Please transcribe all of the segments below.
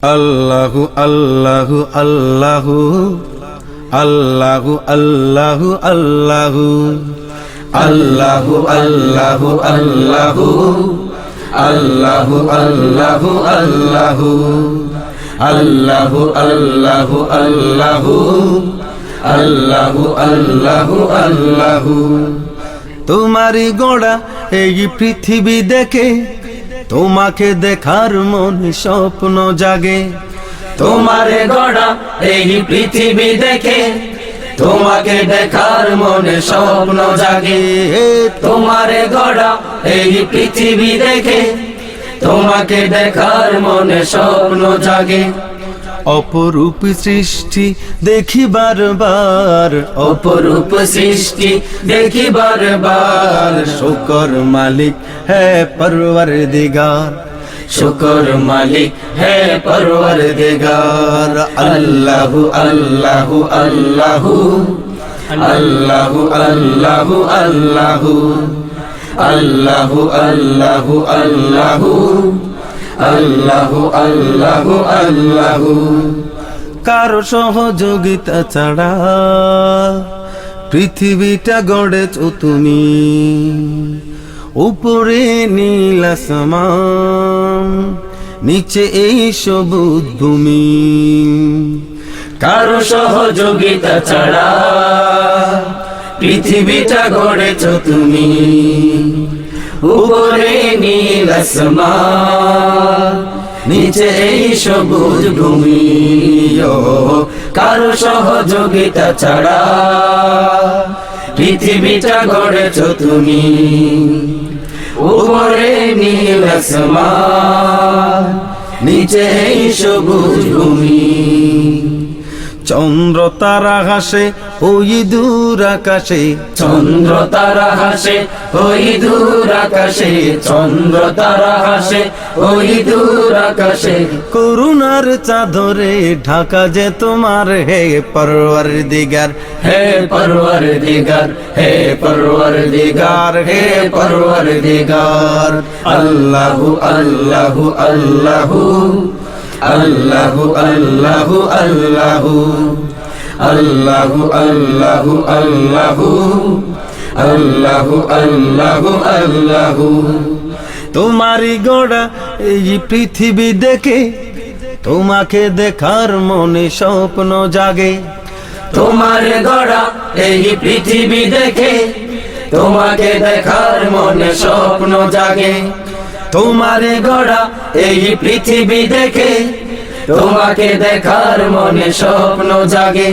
আল্লাহু আল্লাহু আল্লাহু আল্লাহু আল্লাহু আল্লাহু আল্লাহু আল্লাহু আল্লাহু আল্লাহু আল্লাহু আল্লাহু আল্লাহু আল্লাহু আল্লাহু আল্লাহু আল্লাহু আল্লাহু। তোমারই গড়া এই পৃথিবী দেখে তোমাকে দেখার মনে স্বপ্ন জাগে। তোমারে গড়া এই পৃথিবী দেখে তোমাকে দেখার মনে স্বপ্ন জাগে। তোমারে গড়া এই পৃথিবী দেখে তোমাকে দেখার মনে স্বপ্ন জাগে। অপরূপ সৃষ্টি দেখি বারবার, অপরূপ সৃষ্টি দেখি বারবার। শুকর মালিক হে পরওয়ারদিগার, শুকর মালিক হে পরওয়ারদিগার। আল্লাহু আল্লাহু আল্লাহু আল্লাহু আল্লাহু আল্লাহু আল্লাহু আল্লাহু আল্লাহু আল্লাহু আল্লাহু আল্লাহু। কারো সহযোগিতা ছাড়া পৃথিবীটা গড়েছো তুমি, উপরে নীল আসমান, নিচে এই সবুজ ভূমি। কারো সহযোগিতা ছাড়া পৃথিবীটা গড়েছো তুমি, উপরে নীল আসমান, নিচে এই সবুজ ভূমি। কারো সহযোগিতা ছাড়া পৃথিবীটা গড়েছো তুমি, উপরে নীল আসমান, নিচে এই সবুজ ভূমি। চন্দ্র তারা হাসে ওই দূর আকাশে, চন্দ্র তারা হাসে ওই দূর আকাশে, চন্দ্র তারা হাসে ওই দূর আকাশে। করুণার চাদরে ঢাকা যে তোমার হে পরওয়ারদিগার, হে পরওয়ারদিগার, হে পরওয়ারদিগার, হে পরওয়ারদিগার। আল্লাহু আল্লাহু আল্লাহু আল্লাহু আল্লাহু আল্লাহু আল্লাহু আল্লাহু আল্লাহু আল্লাহু আল্লাহু আল্লাহু। তোমারই গড়া এই পৃথিবী দেখে তোমাকে দেখার মনে স্বপ্ন জাগে। তোমার গড়া এই পৃথিবী দেখে তোমাকে দেখার মনে স্বপ্ন জাগে। তোমারে গড়া এই পৃথিবী দেখে তোমাকে দেখার মনে স্বপ্ন জাগে।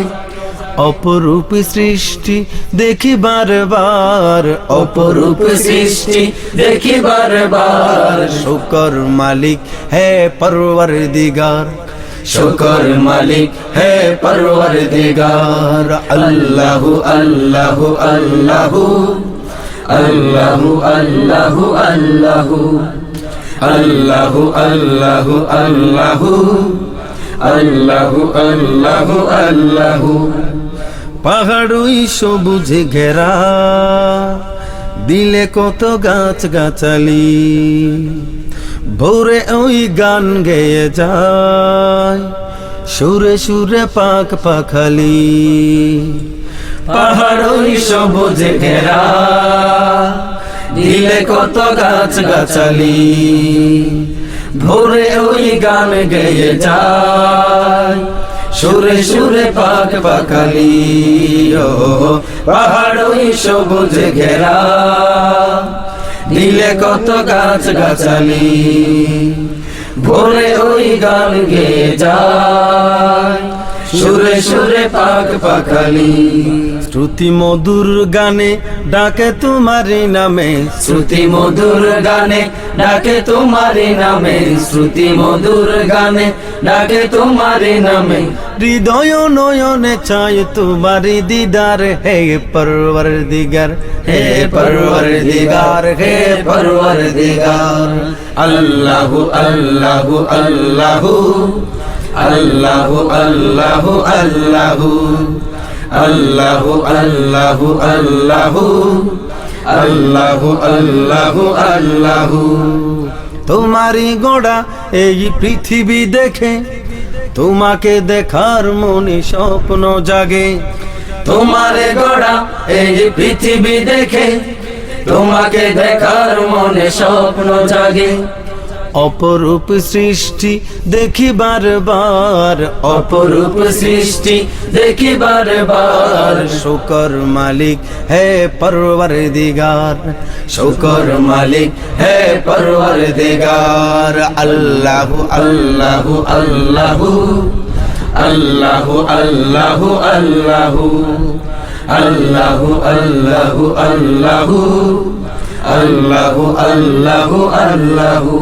অপরূপ সৃষ্টি দেখি বারবার, অপরূপ সৃষ্টি দেখি বারবার। শুকর মালিক হে পরওয়ারদিগার, শুকর মালিক হে পরওয়ারদিগার। আল্লাহু আল্লাহু আল্লাহু আল্লাহু আল্লাহু আল্লাহু আল্লাহু আল্লাহু আল্লাহু আল্লাহু আল্লাহু আল্লাহু। পাহাড়ই সবুজে ঘেরা, দিলে কত গাছ গাছালি, ভোরে ওই গান গেয়ে যায়, সুরে সুরে পাখ পাখালি। পাহাড়ই সবুজ ঘেরা, দিলে কত গাছ গাছালি, ভোরে ওই গান গেয়ে যায়, সুরে সুরে পাখ পাখালি। পাহাড়ই সবুজ ঘেরা, দিলে কত গাছ গাছালি, ভোরে ওই গান গেয়ে যায়, সুরে সুরে পাখ পাখালি। শ্রুতি মধুর গানে ডাকে তোমারি নামে, শ্রুতি মধুর গানে ডাকে তোমারি নামে, শ্রুতি মধুর গানে ডাকে তোমারি নামে। হৃদয় নয়নে চাই তোমারি দিদার হে পরওয়ারদিগার, হে পরওয়ারদিগার, হে পরওয়ারদিগার। আল্লাহু আল্লাহু আল্লাহু আল্লাহু আল্লাহু আল্লাহু আল্লাহু আল্লাহু আল্লাহু আল্লাহু আল্লাহু আল্লাহু তোমারই গড়া এই পৃথিবী দেখে তোমাকে দেখার মনে স্বপ্ন জাগে। তোমারে গড়া এই পৃথিবী দেখে তোমাকে দেখার মনে স্বপ্ন জাগে। অপরূপ সৃষ্টি দেখি বারবার, অপরূপ সৃষ্টি দেখি বারবার। শুকর মালিক হে পরওয়ারদিগার, শুকর মালিক হে পরওয়ারদিগার। আল্লাহু আল্লাহু আল্লাহু আল্লাহু আল্লাহু আল্লাহু আল্লাহু আল্লাহু আল্লাহু আল্লাহু আল্লাহু আল্লাহু।